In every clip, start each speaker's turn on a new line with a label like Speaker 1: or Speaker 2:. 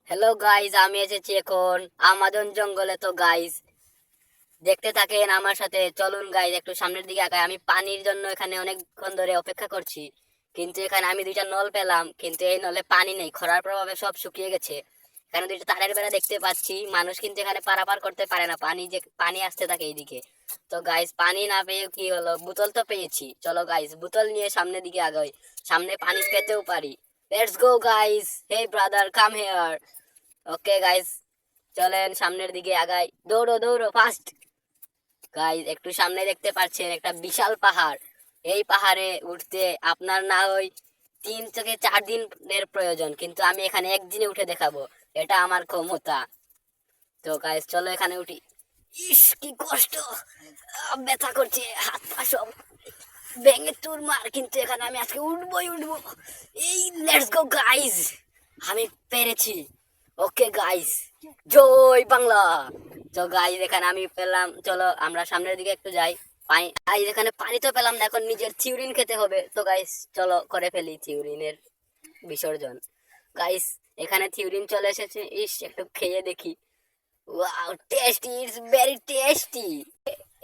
Speaker 1: Hello guys, আমি এসেছি এখন আমাজন জঙ্গলে। তো গাইজ দেখতে থাকেন আমার সাথে, চলুন গাইজ একটু সামনের দিকে আগাই। আমি পানির জন্য এখানে অনেকক্ষণ ধরে অপেক্ষা করছি, কিন্তু এখানে আমি দুইটা নল পেলাম, কিন্তু এই নলে পানি নেই, খরার প্রভাবে সব শুকিয়ে গেছে। এখানে দুইটা তারের বেড়া দেখতে পাচ্ছি, মানুষ কিন্তু এখানে পারাপার করতে পারে না, পানি আসতে থাকে এইদিকে। তো গাইজ পানি না পেয়ে কি হলো, বোতল তো পেয়েছি, চলো গাইজ বোতল নিয়ে সামনের দিকে আগাই, সামনে পানি পেতেও পারি। Let's go guys, hey brother come here. Okay guys, চলেন সামনের দিকে আগাই, দৌড়ো দৌড়ো ফাস্ট। গাইস একটু সামনে দেখতে পাচ্ছেন একটা বিশাল পাহাড়। এই পাহাড়ে উঠতে আপনার না হয় 3 থেকে 4 দিনের প্রয়োজন, কিন্তু আমি এখানে একদিনে উঠে দেখাবো, এটা আমার ক্ষমতা। তো গাইস চলো এখানে উঠি। ইস কি কষ্ট, ব্যথা করছে হাত পা সব ভেঙে চুরমার, কিন্তু এখানে আমি আজকে উঠবোই উঠবো। এই লেটস গো গাইস, আমি পেরেছি। ওকে গাইস, জয় বাংলা। তো গাইস এখানে আমি পেলাম, চলো আমরা সামনের দিকে একটু যাই। পানি গাইস, এখানে পানি তো পেলাম না, এখন নিজের থিউরিন খেতে হবে। তো গাইস চলো করে ফেলি থিউরিনের বিসর্জন। গাইস এখানে থিউরিন চলে এসেছে, ইস একটু খেয়ে দেখি। Wow tasty, it's very tasty.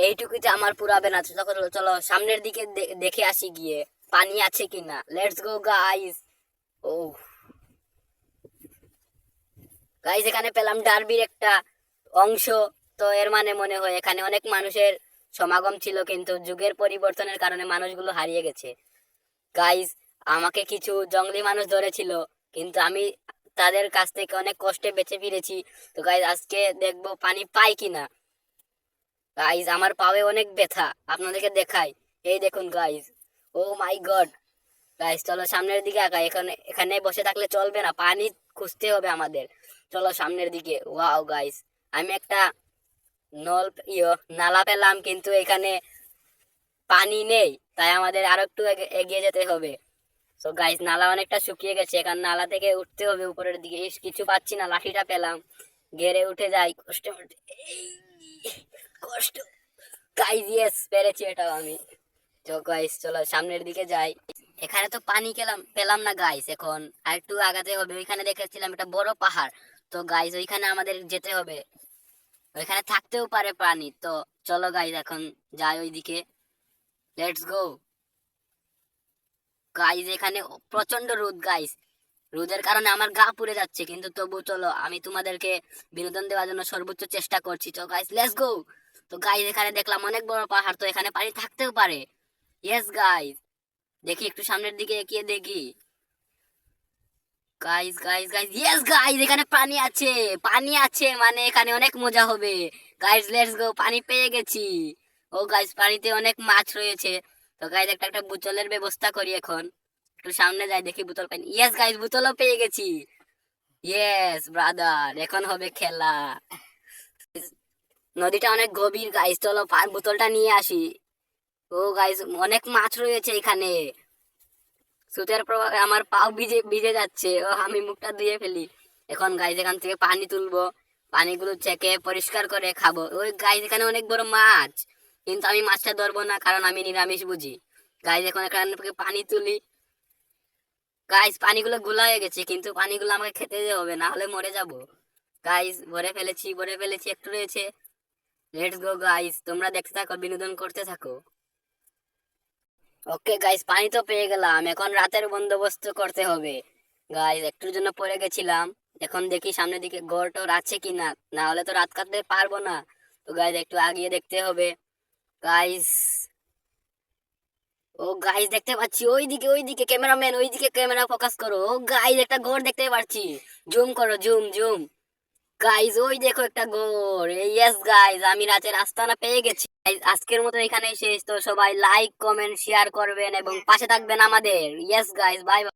Speaker 1: এইটুকুতে আমার পুরাবে না, তখন চলো সামনের দিকে দেখে আসি গিয়ে পানি আছে কিনা। Let's go guys. Oh guys, এখানে পেলাম ডার্বির একটা অংশ। তো এর মানে মনে হয় এখানে অনেক মানুষের সমাগম ছিল, কিন্তু যুগের পরিবর্তনের কারণে মানুষগুলো হারিয়ে গেছে। গাইস আমাকে কিছু জঙ্গলি মানুষ ধরেছিল, কিন্তু আমি তাদের কাছ থেকে অনেক কষ্টে বেঁচে ফিরেছি। তো গাইস আজকে দেখবো পানি পাই কিনা। গাইস আমার পায়ে অনেক ব্যথা, আপনাদেরকে দেখাই, এই দেখুন গাইস। ও মাই গড। গাইস চলো সামনের দিকে আগাই, এখানে এখানে বসে থাকলে চলবে না, পানি খুঁজতে হবে আমাদের। চলো সামনের দিকে। ওয়াও গাইস, আমি একটা নল নালা পেলাম, কিন্তু এখানে পানি নেই, তাই আমাদের আরো একটু এগিয়ে যেতে হবে। তো গাইস নালা অনেকটা শুকিয়ে গেছে, এখানে নালা থেকে উঠতে হবে উপরের দিকে। ইস কিছু পাচ্ছি না, লাঠিটা পেলাম, গেড়ে উঠে যাই কষ্ট এই কষ্ট। গাইস ইয়েস পেরেছি এটাও আমি। তো গাইস চলো সামনের দিকে যাই। এখানে তো পানি পেলাম না গাইস, এখন আরেকটু আগাতে হবে। ওইখানে দেখেছিলাম একটা বড় পাহাড়, তো গাইস ওইখানে আমাদের যেতে হবে, ওইখানে থাকতেও পারে পানি। তো চলো গাইস এখন যাই ওইদিকে, লেটস গো। গাইস এখানে প্রচন্ড রোদ গাইস, রোদের কারণে আমার গা পুড়ে যাচ্ছে, কিন্তু তবু চলো আমি তোমাদেরকে বিনোদন দেওয়ার জন্য সর্বোচ্চ চেষ্টা করছি। তো গাইস লেটস গো। তো গাইস এখানে দেখলাম অনেক বড় পাহাড়, তো এখানে পানি থাকতেও পারে। ইয়েস গাইস, দেখি একটু সামনের দিকে এগিয়ে দেখি। Guys guys guys yes guys, এখানে পানি আছে, পানি আছে মানে এখানে অনেক মজা হবে। গাইস লেটস গো, পানি পেয়ে গেছি। ও গাইস পানিতে অনেক মাছ রয়েছে। তো গাইস একটা একটা বোতলের ব্যবস্থা করি এখন, একটু সামনে যাই দেখি বোতল পাই। ইয়েস গাইস বোতলও পেয়ে গেছি। ইয়েস ব্রাদার, এখন হবে খেলা। নদীটা অনেক গভীর গাইস, চলো বোতলটা নিয়ে আসি। ও গাইস অনেক মাছ রয়েছে এখানে, স্রোতের প্রভাবে আমার পাও ভিজে ভিজে যাচ্ছে। ও আমি মুখটা ধুয়ে ফেলি। এখন গাইজ এখান থেকে পানি তুলবো, পানিগুলো চেকে পরিষ্কার করে খাবো। ওই গাইজ এখানে অনেক বড় মাছ, কিন্তু আমি মাছটা ধরবো না, কারণ আমি নিরামিষ বুঝি। গাইজ এখন এখান থেকে পানি তুলি। গাইজ পানিগুলো গুলা হয়ে গেছে, কিন্তু পানিগুলো আমাকে খেতে হবে, না হলে মরে যাব। গাইজ ভরে ফেলেছি, একটু রয়েছে। লেটস গো গাইজ, তোমরা দেখতে থাকো, বিনোদন করতে থাকো। ওকে গাইস পানি তো পেয়ে গেলাম, এখন রাতের বন্দোবস্ত করতে হবে। গাইস একটুর জন্য পড়ে গেছিলাম, এখন দেখি সামনের দিকে ঘর টর আছে কিনা, না হলে তো রাত কাটতে পারবো না। তো গাইস একটু আগিয়ে দেখতে হবে। গাইস ও গাইস দেখতে পাচ্ছি ওইদিকে, ওইদিকে ক্যামেরাম্যান, ওইদিকে ক্যামেরা ফোকাস করো। ও গাইস একটা ঘর দেখতে পাচ্ছি, জুম করো জুম জুম। গাইস ওই দেখো একটা ঘর। ইয়েস গাইস, আমি রাতের আস্তানা পেয়ে গেছি। Guys, আজকের মতো এখানেই শেষ। তো সবাই লাইক কমেন্ট শেয়ার করবেন এবং পাশে থাকবেন আমাদের। Yes guys, bye bye.